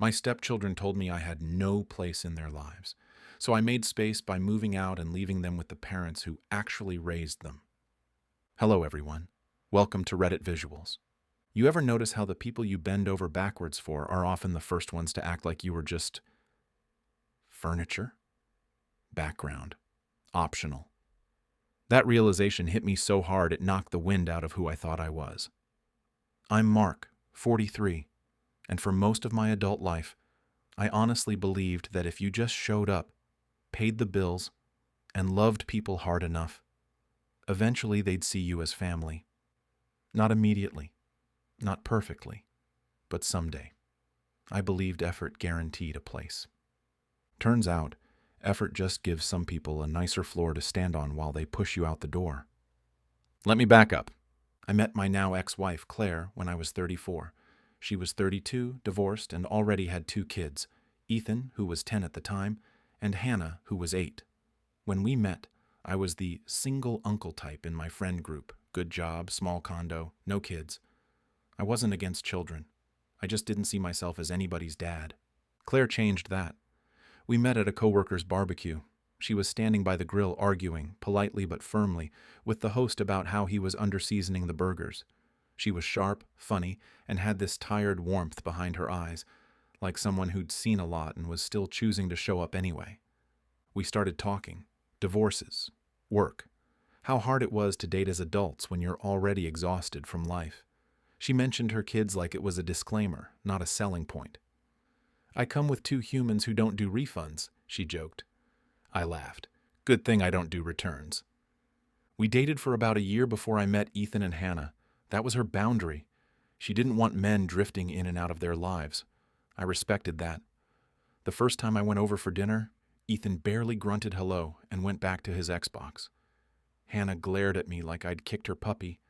My stepchildren told me I had no place in their lives, so I made space by moving out and leaving them with the parents who actually raised them. Hello, everyone. Welcome to Reddit Visuals. You ever notice how the people you bend over backwards for are often the first ones to act like you were just furniture? Background. Optional. That realization hit me so hard it knocked the wind out of who I thought I was. I'm Mark, 43, and for most of my adult life, I honestly believed that if you just showed up, paid the bills, and loved people hard enough, eventually they'd see you as family. Not immediately, not perfectly, but someday. I believed effort guaranteed a place. Turns out, effort just gives some people a nicer floor to stand on while they push you out the door. Let me back up. I met my now ex-wife, Claire, when I was 34. She was 32, divorced, and already had 2 kids, Ethan, who was 10 at the time, and Hannah, who was 8. When we met, I was the single uncle type in my friend group. Good job, small condo, no kids. I wasn't against children. I just didn't see myself as anybody's dad. Claire changed that. We met at a coworker's barbecue. She was standing by the grill arguing, politely but firmly, with the host about how he was under-seasoning the burgers. She was sharp, funny, and had this tired warmth behind her eyes, like someone who'd seen a lot and was still choosing to show up anyway. We started talking. Divorces. Work. How hard it was to date as adults when you're already exhausted from life. She mentioned her kids like it was a disclaimer, not a selling point. I come with 2 humans who don't do refunds, she joked. I laughed. Good thing I don't do returns. We dated for about a year before I met Ethan and Hannah. That was her boundary. She didn't want men drifting in and out of their lives. I respected that. The first time I went over for dinner, Ethan barely grunted hello and went back to his Xbox. Hannah glared at me like I'd kicked her puppy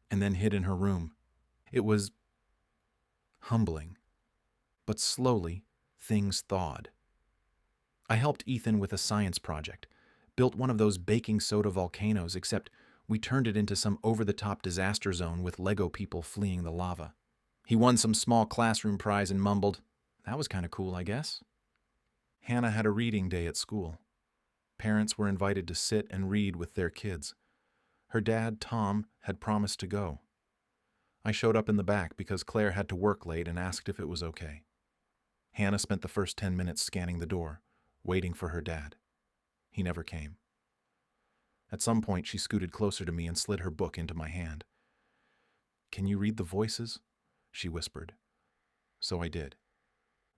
and then hid in her room. It was humbling. But slowly, things thawed. I helped Ethan with a science project, built one of those baking soda volcanoes, except we turned it into some over-the-top disaster zone with Lego people fleeing the lava. He won some small classroom prize and mumbled, "That was kind of cool, I guess." Hannah had a reading day at school. Parents were invited to sit and read with their kids. Her dad, Tom, had promised to go. I showed up in the back because Claire had to work late and asked if it was okay. Hannah spent the first 10 minutes scanning the door, waiting for her dad. He never came. At some point, she scooted closer to me and slid her book into my hand. "Can you read the voices?" she whispered. So I did.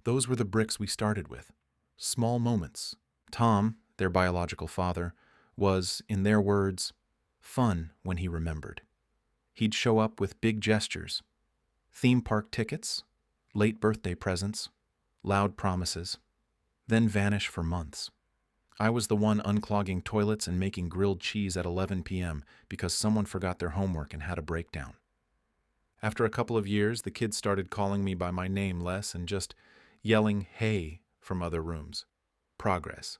Those were the bricks we started with. Small moments. Tom, their biological father, was, in their words, fun when he remembered. He'd show up with big gestures. Theme park tickets, late birthday presents, loud promises, then vanish for months. I was the one unclogging toilets and making grilled cheese at 11 p.m. because someone forgot their homework and had a breakdown. After a couple of years, the kids started calling me by my name less and just yelling "hey" from other rooms. Progress.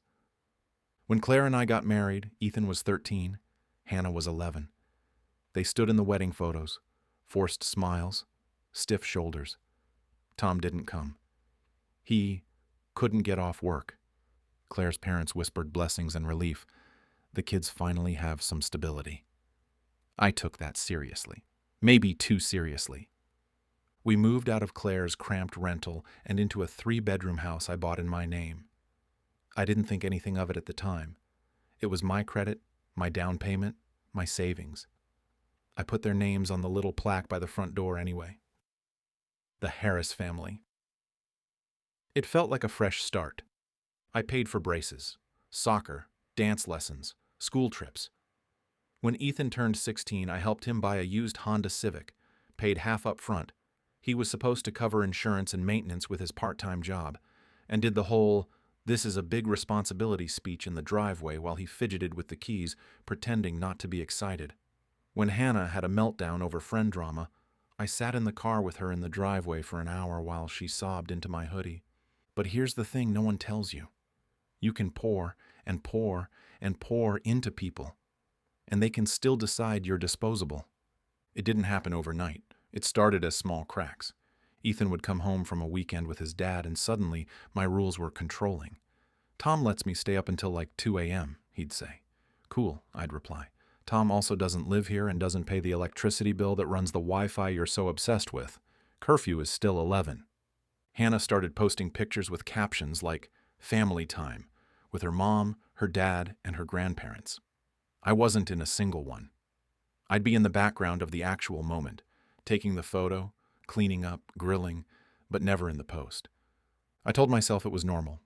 When Claire and I got married, Ethan was 13, Hannah was 11. They stood in the wedding photos, forced smiles, stiff shoulders. Tom didn't come. He couldn't get off work. Claire's parents whispered blessings and relief. The kids finally have some stability. I took that seriously. Maybe too seriously. We moved out of Claire's cramped rental and into a 3-bedroom house I bought in my name. I didn't think anything of it at the time. It was my credit, my down payment, my savings. I put their names on the little plaque by the front door anyway. The Harris family. It felt like a fresh start. I paid for braces, soccer, dance lessons, school trips. When Ethan turned 16, I helped him buy a used Honda Civic, paid half up front. He was supposed to cover insurance and maintenance with his part-time job, and did the whole "this is a big responsibility" speech in the driveway while he fidgeted with the keys, pretending not to be excited. When Hannah had a meltdown over friend drama, I sat in the car with her in the driveway for an hour while she sobbed into my hoodie. But here's the thing no one tells you. You can pour and pour and pour into people, and they can still decide you're disposable. It didn't happen overnight. It started as small cracks. Ethan would come home from a weekend with his dad, and suddenly my rules were controlling. Tom lets me stay up until like 2 a.m., he'd say. Cool, I'd reply. Tom also doesn't live here and doesn't pay the electricity bill that runs the Wi-Fi you're so obsessed with. Curfew is still 11. Hannah started posting pictures with captions like family time, with her mom, her dad, and her grandparents. I wasn't in a single one. I'd be in the background of the actual moment, taking the photo, cleaning up, grilling, but never in the post. I told myself it was normal.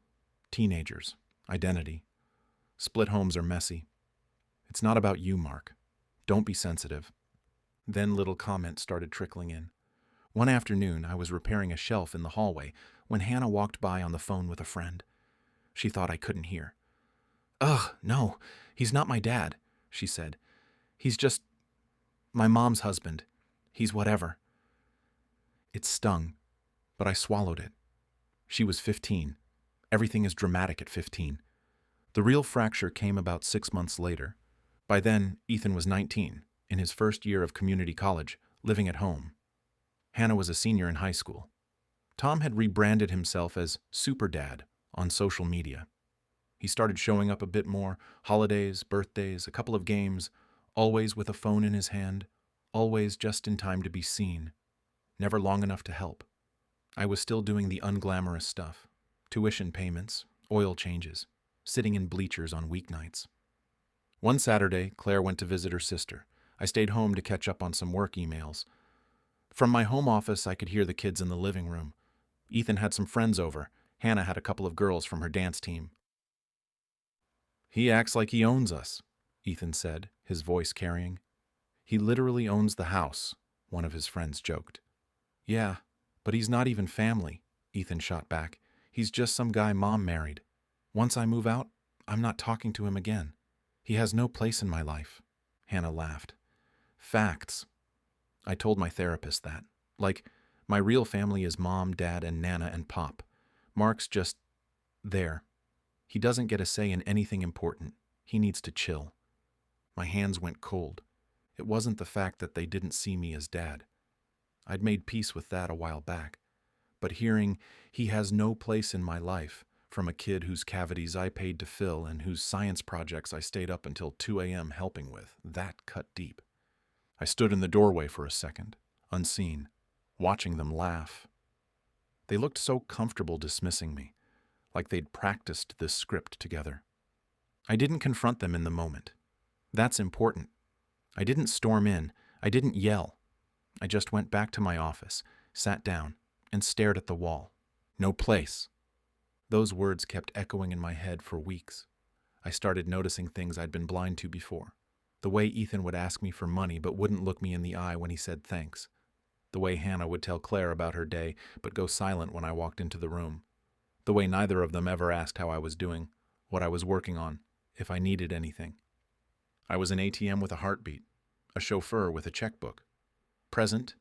Teenagers, identity. Split homes are messy. It's not about you, Mark. Don't be sensitive. Then little comments started trickling in. One afternoon, I was repairing a shelf in the hallway when Hannah walked by on the phone with a friend. She thought I couldn't hear. Ugh, no, he's not my dad, she said. He's just my mom's husband. He's whatever. It stung, but I swallowed it. She was 15. Everything is dramatic at 15. The real fracture came about 6 months later. By then, Ethan was 19, in his first year of community college, living at home. Hannah was a senior in high school. Tom had rebranded himself as Super Dad on social media. He started showing up a bit more, holidays, birthdays, a couple of games, always with a phone in his hand, always just in time to be seen, never long enough to help. I was still doing the unglamorous stuff, tuition payments, oil changes, sitting in bleachers on weeknights. One Saturday, Claire went to visit her sister. I stayed home to catch up on some work emails. From my home office, I could hear the kids in the living room. Ethan had some friends over. Hannah had a couple of girls from her dance team. He acts like he owns us, Ethan said, his voice carrying. He literally owns the house, one of his friends joked. Yeah, but he's not even family, Ethan shot back. He's just some guy Mom married. Once I move out, I'm not talking to him again. He has no place in my life. Hannah laughed. Facts. I told my therapist that. Like, my real family is Mom, Dad, and Nana and Pop. Mark's just there. He doesn't get a say in anything important. He needs to chill. My hands went cold. It wasn't the fact that they didn't see me as Dad. I'd made peace with that a while back. But hearing he has no place in my life from a kid whose cavities I paid to fill and whose science projects I stayed up until 2 a.m. helping with, that cut deep. I stood in the doorway for a second, unseen, watching them laugh. They looked so comfortable dismissing me, like they'd practiced this script together. I didn't confront them in the moment. That's important. I didn't storm in. I didn't yell. I just went back to my office, sat down, and stared at the wall. No place. Those words kept echoing in my head for weeks. I started noticing things I'd been blind to before. The way Ethan would ask me for money but wouldn't look me in the eye when he said thanks. The way Hannah would tell Claire about her day but go silent when I walked into the room. The way neither of them ever asked how I was doing, what I was working on, if I needed anything. I was an ATM with a heartbeat, a chauffeur with a checkbook. Present,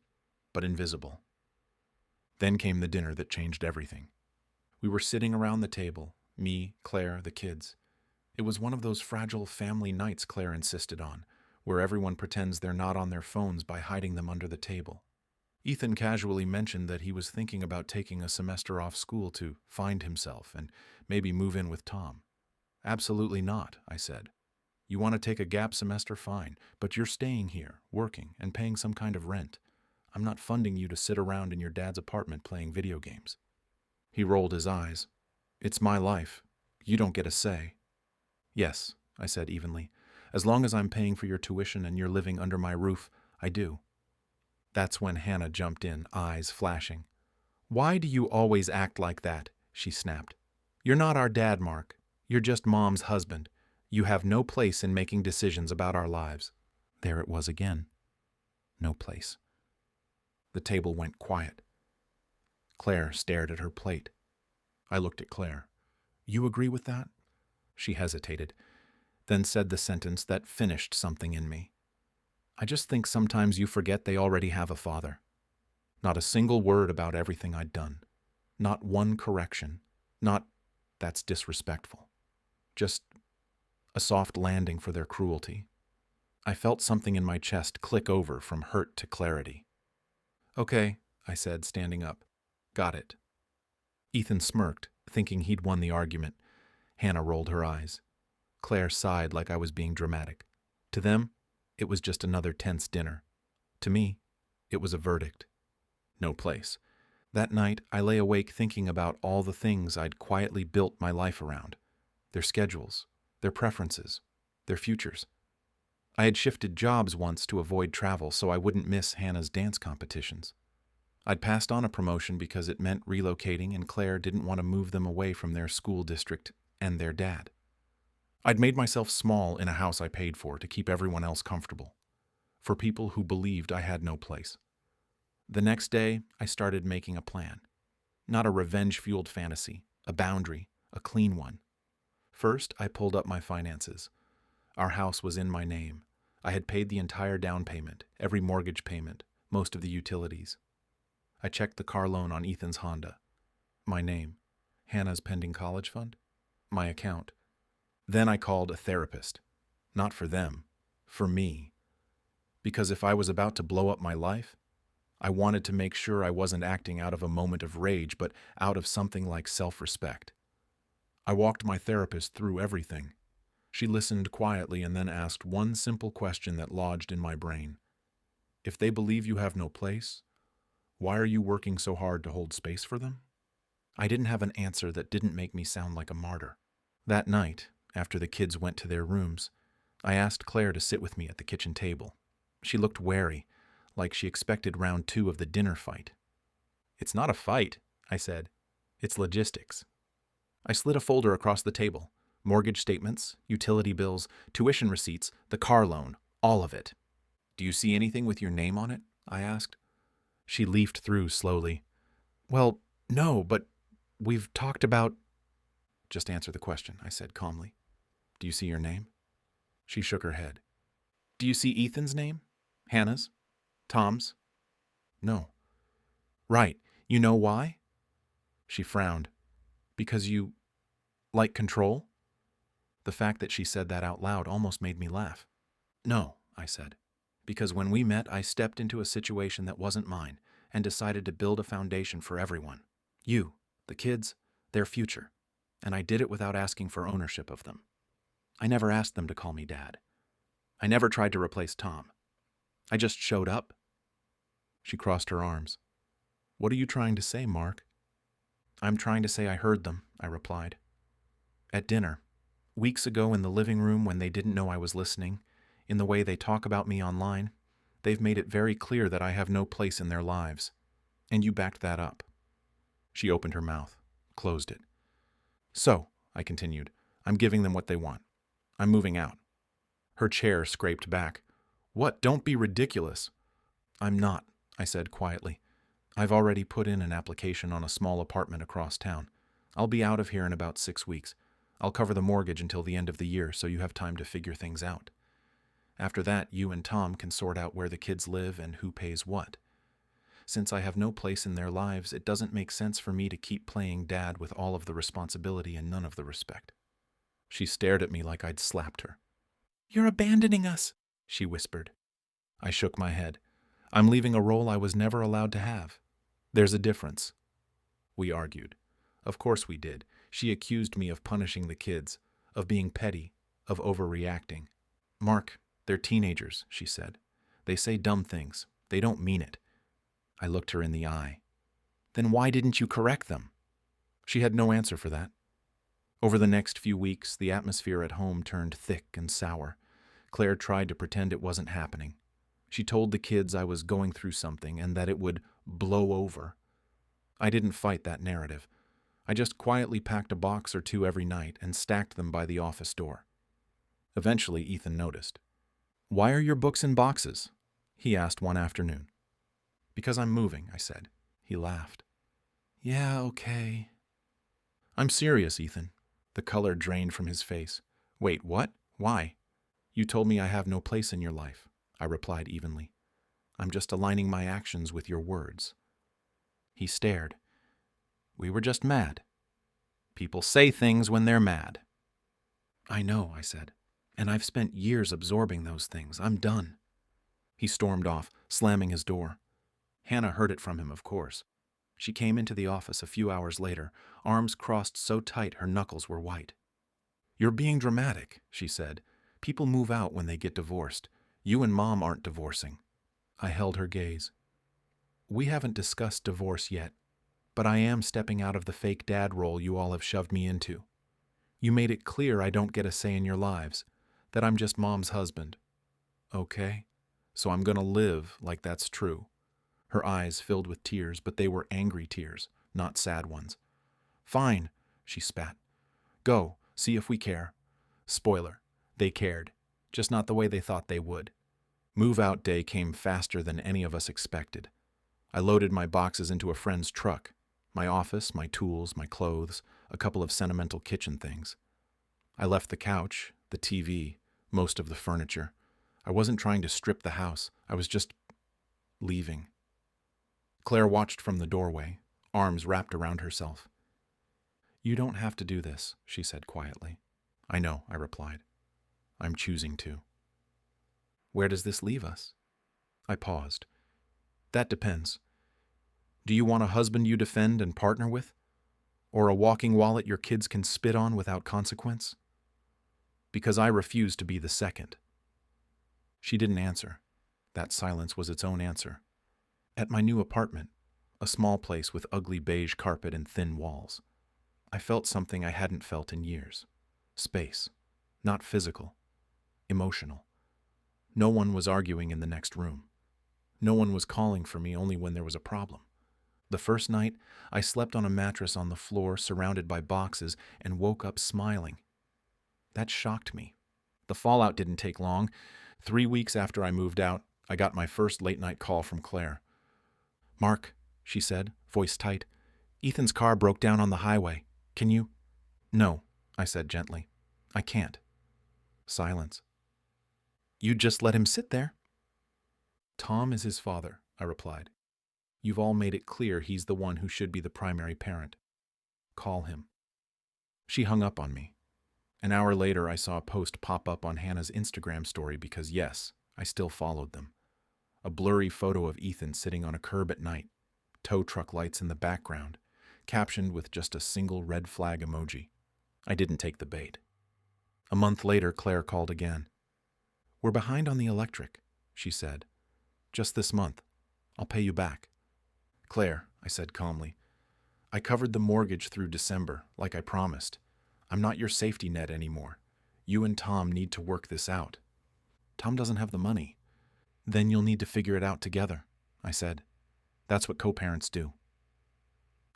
but invisible. Then came the dinner that changed everything. We were sitting around the table, me, Claire, the kids. It was one of those fragile family nights Claire insisted on, where everyone pretends they're not on their phones by hiding them under the table. Ethan casually mentioned that he was thinking about taking a semester off school to find himself and maybe move in with Tom. Absolutely not, I said. You want to take a gap semester, fine, but you're staying here, working, and paying some kind of rent. I'm not funding you to sit around in your dad's apartment playing video games. He rolled his eyes. It's my life. You don't get a say. Yes, I said evenly. As long as I'm paying for your tuition and you're living under my roof, I do. That's when Hannah jumped in, eyes flashing. Why do you always act like that? She snapped. You're not our dad, Mark. You're just Mom's husband. You have no place in making decisions about our lives. There it was again. No place. The table went quiet. Claire stared at her plate. I looked at Claire. You agree with that? She hesitated, then said the sentence that finished something in me. I just think sometimes you forget they already have a father. Not a single word about everything I'd done. Not one correction. Not, that's disrespectful. Just a soft landing for their cruelty. I felt something in my chest click over from hurt to clarity. Okay, I said, standing up. Got it. Ethan smirked, thinking he'd won the argument. Hannah rolled her eyes. Claire sighed like I was being dramatic. To them, it was just another tense dinner. To me, it was a verdict. No place. That night, I lay awake thinking about all the things I'd quietly built my life around. Their schedules, their preferences, their futures. I had shifted jobs once to avoid travel so I wouldn't miss Hannah's dance competitions. I'd passed on a promotion because it meant relocating and Claire didn't want to move them away from their school district and their dad. I'd made myself small in a house I paid for to keep everyone else comfortable, for people who believed I had no place. The next day, I started making a plan. Not a revenge-fueled fantasy, a boundary, a clean one. First, I pulled up my finances. Our house was in my name. I had paid the entire down payment, every mortgage payment, most of the utilities. I checked the car loan on Ethan's Honda. My name. Hannah's pending college fund. My account. Then I called a therapist. Not for them. For me. Because if I was about to blow up my life, I wanted to make sure I wasn't acting out of a moment of rage, but out of something like self-respect. I walked my therapist through everything. She listened quietly and then asked one simple question that lodged in my brain. If they believe you have no place, why are you working so hard to hold space for them? I didn't have an answer that didn't make me sound like a martyr. That night, after the kids went to their rooms, I asked Claire to sit with me at the kitchen table. She looked wary, like she expected round 2 of the dinner fight. It's not a fight, I said. It's logistics. I slid a folder across the table. Mortgage statements, utility bills, tuition receipts, the car loan, all of it. Do you see anything with your name on it? I asked. She leafed through slowly. Well, no, but we've talked about... Just answer the question, I said calmly. Do you see your name? She shook her head. Do you see Ethan's name? Hannah's? Tom's? No. Right. You know why? She frowned. Because you like control? The fact that she said that out loud almost made me laugh. No, I said. Because when we met, I stepped into a situation that wasn't mine and decided to build a foundation for everyone. You, the kids, their future. And I did it without asking for ownership of them. I never asked them to call me Dad. I never tried to replace Tom. I just showed up. She crossed her arms. What are you trying to say, Mark? I'm trying to say I heard them, I replied. At dinner, weeks ago in the living room when they didn't know I was listening, in the way they talk about me online, they've made it very clear that I have no place in their lives. And you backed that up. She opened her mouth, closed it. So, I continued, I'm giving them what they want. I'm moving out. Her chair scraped back. What? Don't be ridiculous. I'm not, I said quietly. I've already put in an application on a small apartment across town. I'll be out of here in about 6 weeks. I'll cover the mortgage until the end of the year so you have time to figure things out. After that, you and Tom can sort out where the kids live and who pays what. Since I have no place in their lives, it doesn't make sense for me to keep playing Dad with all of the responsibility and none of the respect. She stared at me like I'd slapped her. You're abandoning us, she whispered. I shook my head. I'm leaving a role I was never allowed to have. There's a difference. We argued. Of course we did. She accused me of punishing the kids, of being petty, of overreacting. Mark, they're teenagers, she said. They say dumb things. They don't mean it. I looked her in the eye. Then why didn't you correct them? She had no answer for that. Over the next few weeks, the atmosphere at home turned thick and sour. Claire tried to pretend it wasn't happening. She told the kids I was going through something and that it would blow over. I didn't fight that narrative. I just quietly packed a box or 2 every night and stacked them by the office door. Eventually, Ethan noticed. Why are your books in boxes? He asked one afternoon. Because I'm moving, I said. He laughed. Yeah, okay. I'm serious, Ethan. The color drained from his face. Wait, what? Why? You told me I have no place in your life, I replied evenly. I'm just aligning my actions with your words. He stared. We were just mad. People say things when they're mad. I know, I said, and I've spent years absorbing those things. I'm done. He stormed off, slamming his door. Hannah heard it from him, of course. She came into the office a few hours later, arms crossed so tight her knuckles were white. "You're being dramatic," she said. "People move out when they get divorced. You and Mom aren't divorcing." I held her gaze. "We haven't discussed divorce yet, but I am stepping out of the fake dad role you all have shoved me into. You made it clear I don't get a say in your lives, that I'm just Mom's husband. Okay, so I'm gonna live like that's true." Her eyes filled with tears, but they were angry tears, not sad ones. "Fine," she spat. "Go, see if we care." Spoiler, they cared, just not the way they thought they would. Move-out day came faster than any of us expected. I loaded my boxes into a friend's truck. My office, my tools, my clothes, a couple of sentimental kitchen things. I left the couch, the TV, most of the furniture. I wasn't trying to strip the house. I was just leaving. Claire watched from the doorway, arms wrapped around herself. "You don't have to do this," she said quietly. "I know," I replied. "I'm choosing to." "Where does this leave us?" I paused. "That depends. Do you want a husband you defend and partner with? Or a walking wallet your kids can spit on without consequence? Because I refuse to be the second." She didn't answer. That silence was its own answer. At my new apartment, a small place with ugly beige carpet and thin walls, I felt something I hadn't felt in years. Space. Not physical. Emotional. No one was arguing in the next room. No one was calling for me only when there was a problem. The first night, I slept on a mattress on the floor surrounded by boxes and woke up smiling. That shocked me. The fallout didn't take long. 3 weeks after I moved out, I got my first late-night call from Claire. "Mark," she said, voice tight, "Ethan's car broke down on the highway. Can you—" "No," I said gently. "I can't." Silence. "You just let him sit there." "Tom is his father," I replied. "You've all made it clear he's the one who should be the primary parent. Call him." She hung up on me. An hour later, I saw a post pop up on Hannah's Instagram story because, yes, I still followed them. A blurry photo of Ethan sitting on a curb at night, tow truck lights in the background, captioned with just a single red flag emoji. I didn't take the bait. A month later, Claire called again. "We're behind on the electric," she said. "Just this month. I'll pay you back." "Claire," I said calmly, "I covered the mortgage through December, like I promised. I'm not your safety net anymore. You and Tom need to work this out." "Tom doesn't have the money." "Then you'll need to figure it out together," I said. "That's what co-parents do."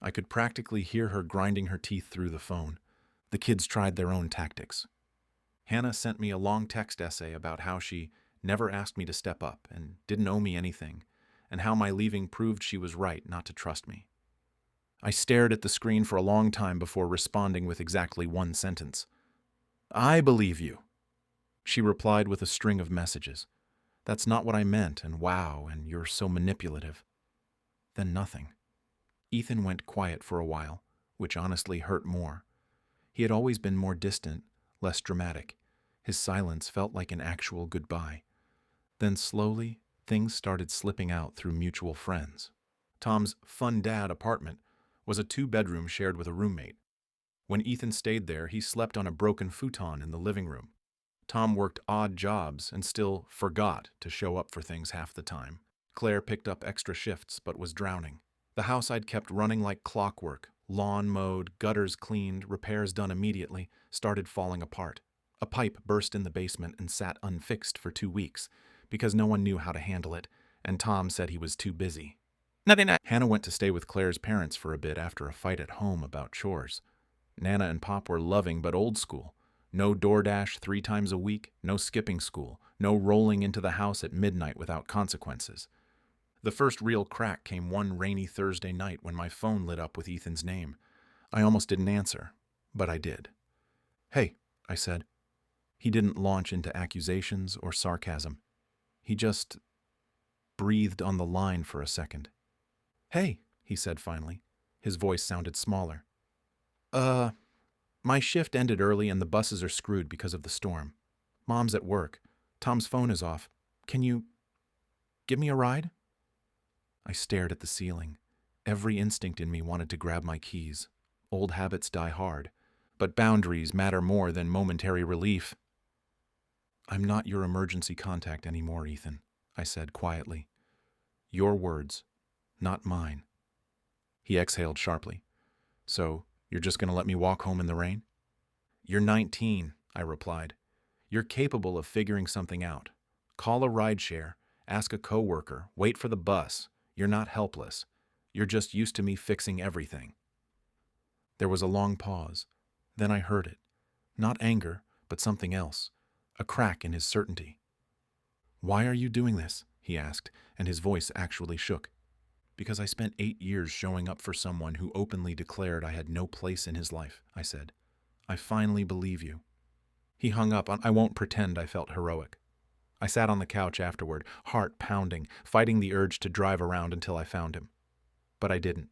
I could practically hear her grinding her teeth through the phone. The kids tried their own tactics. Hannah sent me a long text essay about how she never asked me to step up and didn't owe me anything, and how my leaving proved she was right not to trust me. I stared at the screen for a long time before responding with exactly one sentence. "I believe you." She replied with a string of messages. "That's not what I meant, and wow, and you're so manipulative." Then nothing. Ethan went quiet for a while, which honestly hurt more. He had always been more distant, less dramatic. His silence felt like an actual goodbye. Then slowly, things started slipping out through mutual friends. Tom's fun dad apartment was a 2-bedroom shared with a roommate. When Ethan stayed there, he slept on a broken futon in the living room. Tom worked odd jobs and still forgot to show up for things half the time. Claire picked up extra shifts but was drowning. The house I'd kept running like clockwork, lawn mowed, gutters cleaned, repairs done immediately, started falling apart. A pipe burst in the basement and sat unfixed for 2 weeks because no one knew how to handle it, and Tom said he was too busy. Hannah went to stay with Claire's parents for a bit after a fight at home about chores. Nana and Pop were loving but old school. No DoorDash 3 times a week, no skipping school, no rolling into the house at midnight without consequences. The first real crack came one rainy Thursday night when my phone lit up with Ethan's name. I almost didn't answer, but I did. "Hey," I said. He didn't launch into accusations or sarcasm. He just breathed on the line for a second. "Hey," he said finally. His voice sounded smaller. My shift ended early and the buses are screwed because of the storm. Mom's at work. Tom's phone is off. Can you give me a ride?" I stared at the ceiling. Every instinct in me wanted to grab my keys. Old habits die hard, but boundaries matter more than momentary relief. "I'm not your emergency contact anymore, Ethan," I said quietly. "Your words, not mine." He exhaled sharply. "So, you're just going to let me walk home in the rain?" "You're 19, I replied. "You're capable of figuring something out. Call a rideshare, ask a coworker, wait for the bus. You're not helpless. You're just used to me fixing everything." There was a long pause. Then I heard it. Not anger, but something else. A crack in his certainty. "Why are you doing this?" he asked, and his voice actually shook. "Because I spent 8 years showing up for someone who openly declared I had no place in his life," I said. "I finally believe you." He hung up on I won't pretend I felt heroic. I sat on the couch afterward, heart pounding, fighting the urge to drive around until I found him. But I didn't.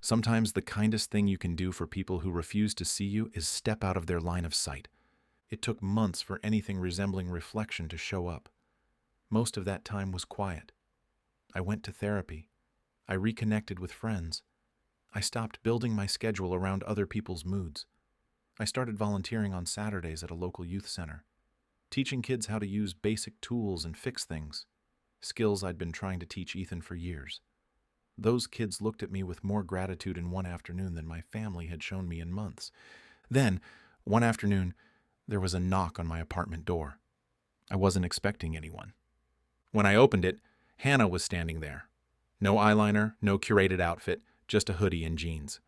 Sometimes the kindest thing you can do for people who refuse to see you is step out of their line of sight. It took months for anything resembling reflection to show up. Most of that time was quiet. I went to therapy. I reconnected with friends. I stopped building my schedule around other people's moods. I started volunteering on Saturdays at a local youth center, teaching kids how to use basic tools and fix things, skills I'd been trying to teach Ethan for years. Those kids looked at me with more gratitude in one afternoon than my family had shown me in months. Then, one afternoon, there was a knock on my apartment door. I wasn't expecting anyone. When I opened it, Hannah was standing there. No eyeliner, no curated outfit, just a hoodie and jeans.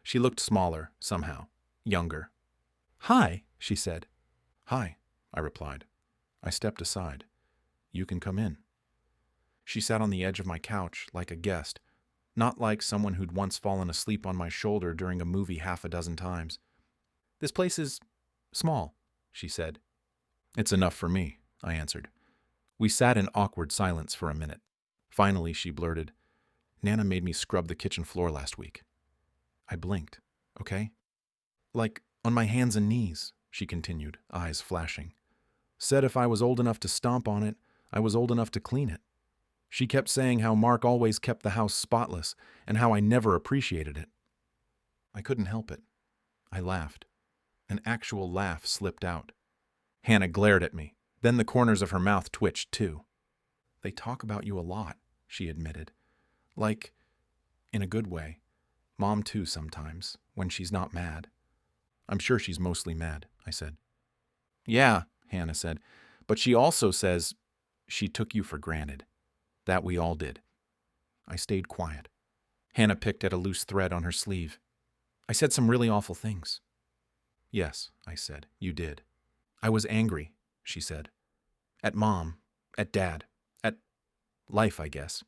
She looked smaller, somehow, younger. "Hi," she said. "Hi," I replied. I stepped aside. "You can come in." She sat on the edge of my couch like a guest, not like someone who'd once fallen asleep on my shoulder during a movie half a dozen times. "This place is small," she said. "It's enough for me," I answered. We sat in awkward silence for a minute. Finally, she blurted, "Nana made me scrub the kitchen floor last week." I blinked. "Okay?" "Like, on my hands and knees," she continued, eyes flashing. "Said if I was old enough to stomp on it, I was old enough to clean it. She kept saying how Mark always kept the house spotless and how I never appreciated it." I couldn't help it. I laughed. An actual laugh slipped out. Hannah glared at me. Then the corners of her mouth twitched, too. "They talk about you a lot," she admitted. "Like, in a good way. Mom, too, sometimes, when she's not mad." "I'm sure she's mostly mad," I said. "Yeah," Hannah said, "but she also says she took you for granted. That we all did." I stayed quiet. Hannah picked at a loose thread on her sleeve. "I said some really awful things." "Yes," I said, "you did." "I was angry," she said. "At Mom, at Dad, at life, I guess.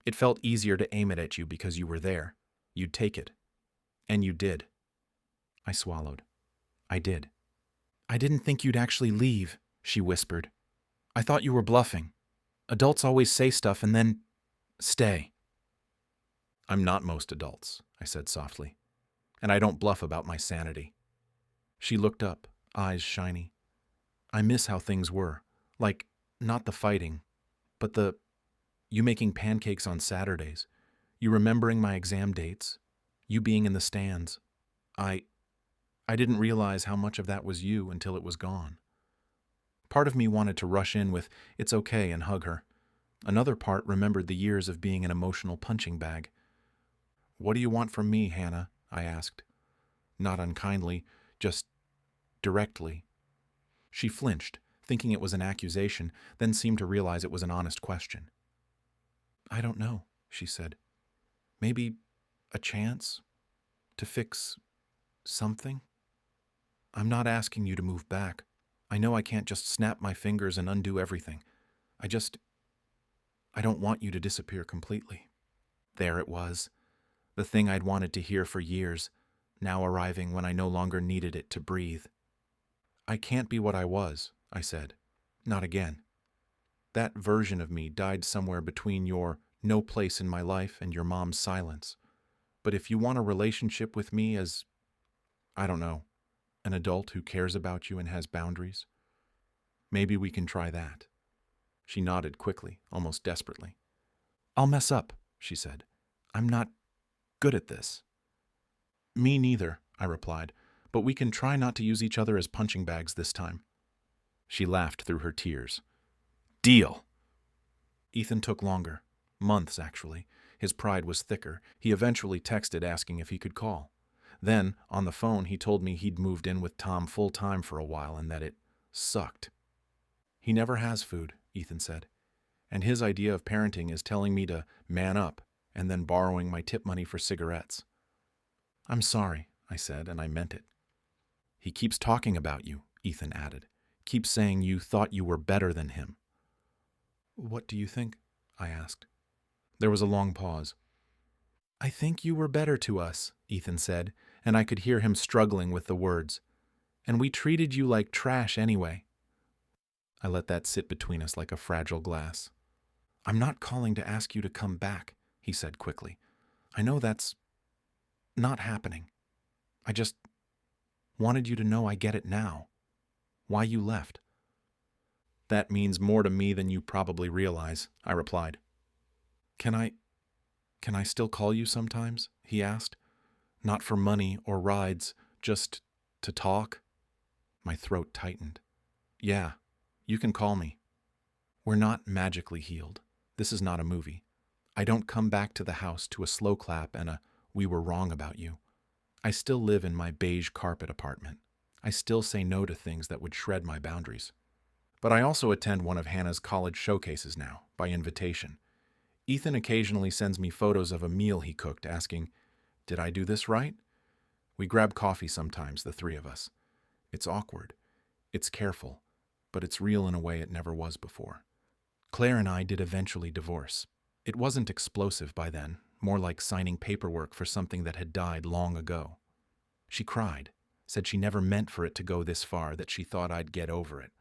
It felt easier to aim it at you because you were there. You'd take it. And you did." I swallowed. "I did." "I didn't think you'd actually leave," she whispered. "I thought you were bluffing. Adults always say stuff and then stay." "I'm not most adults," I said softly. "And I don't bluff about my sanity." She looked up, eyes shiny. "I miss how things were. Like, not the fighting, but you making pancakes on Saturdays, you remembering my exam dates, you being in the stands. I didn't realize how much of that was you until it was gone." Part of me wanted to rush in with, "It's okay," and hug her. Another part remembered the years of being an emotional punching bag. "What do you want from me, Hannah?" I asked. Not unkindly, just directly. She flinched, thinking it was an accusation, then seemed to realize it was an honest question. "I don't know," she said. "Maybe a chance to fix something? I'm not asking you to move back. I know I can't just snap my fingers and undo everything. I don't want you to disappear completely." There it was, the thing I'd wanted to hear for years, now arriving when I no longer needed it to breathe. "I can't be what I was," I said. "Not again. That version of me died somewhere between your no place in my life and your mom's silence. But if you want a relationship with me as, I don't know, an adult who cares about you and has boundaries, maybe we can try that." She nodded quickly, almost desperately. I'll mess up, she said. I'm not good at this. Me neither, I replied, but we can try not to use each other as punching bags this time. She laughed through her tears. Deal! Ethan took longer. Months, actually. His pride was thicker. He eventually texted asking if he could call. Then, on the phone, he told me he'd moved in with Tom full-time for a while and that it sucked. He never has food, Ethan said. And his idea of parenting is telling me to man up and then borrowing my tip money for cigarettes. I'm sorry, I said, and I meant it. He keeps talking about you, Ethan added. Keeps saying you thought you were better than him. What do you think? I asked. There was a long pause. I think you were better to us, Ethan said, and I could hear him struggling with the words. And we treated you like trash anyway. I let that sit between us like a fragile glass. I'm not calling to ask you to come back, he said quickly. I know that's not happening. I just wanted you to know I get it now. Why you left. That means more to me than you probably realize, I replied. Can I still call you sometimes? He asked. Not for money or rides, just to talk? My throat tightened. Yeah, you can call me. We're not magically healed. This is not a movie. I don't come back to the house to a slow clap and a "we were wrong about you." I still live in my beige carpet apartment. I still say no to things that would shred my boundaries. But I also attend one of Hannah's college showcases now, by invitation. Ethan occasionally sends me photos of a meal he cooked, asking, "Did I do this right?" We grab coffee sometimes, the three of us. It's awkward. It's careful, but it's real in a way it never was before. Claire and I did eventually divorce. It wasn't explosive by then, more like signing paperwork for something that had died long ago. She cried, said she never meant for it to go this far, that she thought I'd get over it.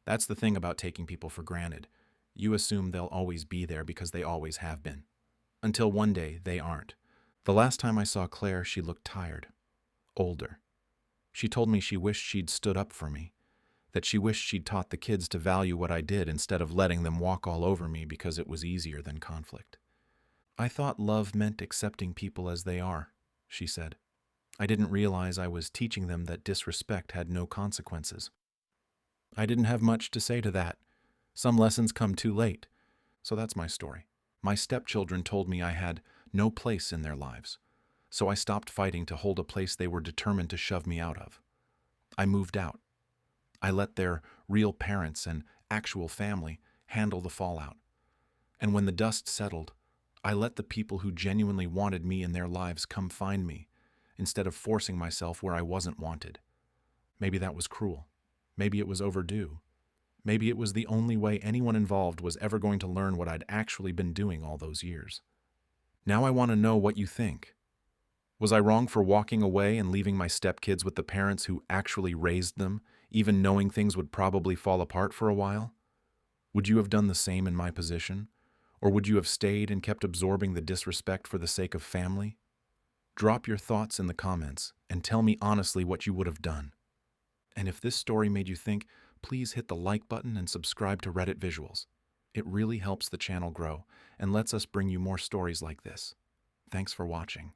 That's the thing about taking people for granted. You assume they'll always be there because they always have been. Until one day, they aren't. The last time I saw Claire, she looked tired. Older. She told me she wished she'd stood up for me, that she wished she'd taught the kids to value what I did instead of letting them walk all over me because it was easier than conflict. I thought love meant accepting people as they are, she said. I didn't realize I was teaching them that disrespect had no consequences. I didn't have much to say to that. Some lessons come too late. So that's my story. My stepchildren told me I had no place in their lives, so I stopped fighting to hold a place they were determined to shove me out of. I moved out. I let their real parents and actual family handle the fallout. And when the dust settled, I let the people who genuinely wanted me in their lives come find me, instead of forcing myself where I wasn't wanted. Maybe that was cruel. Maybe it was overdue. Maybe it was the only way anyone involved was ever going to learn what I'd actually been doing all those years. Now I want to know what you think. Was I wrong for walking away and leaving my stepkids with the parents who actually raised them, even knowing things would probably fall apart for a while? Would you have done the same in my position? Or would you have stayed and kept absorbing the disrespect for the sake of family? Drop your thoughts in the comments and tell me honestly what you would have done. And if this story made you think, please hit the like button and subscribe to Reddit Visuals. It really helps the channel grow and lets us bring you more stories like this. Thanks for watching.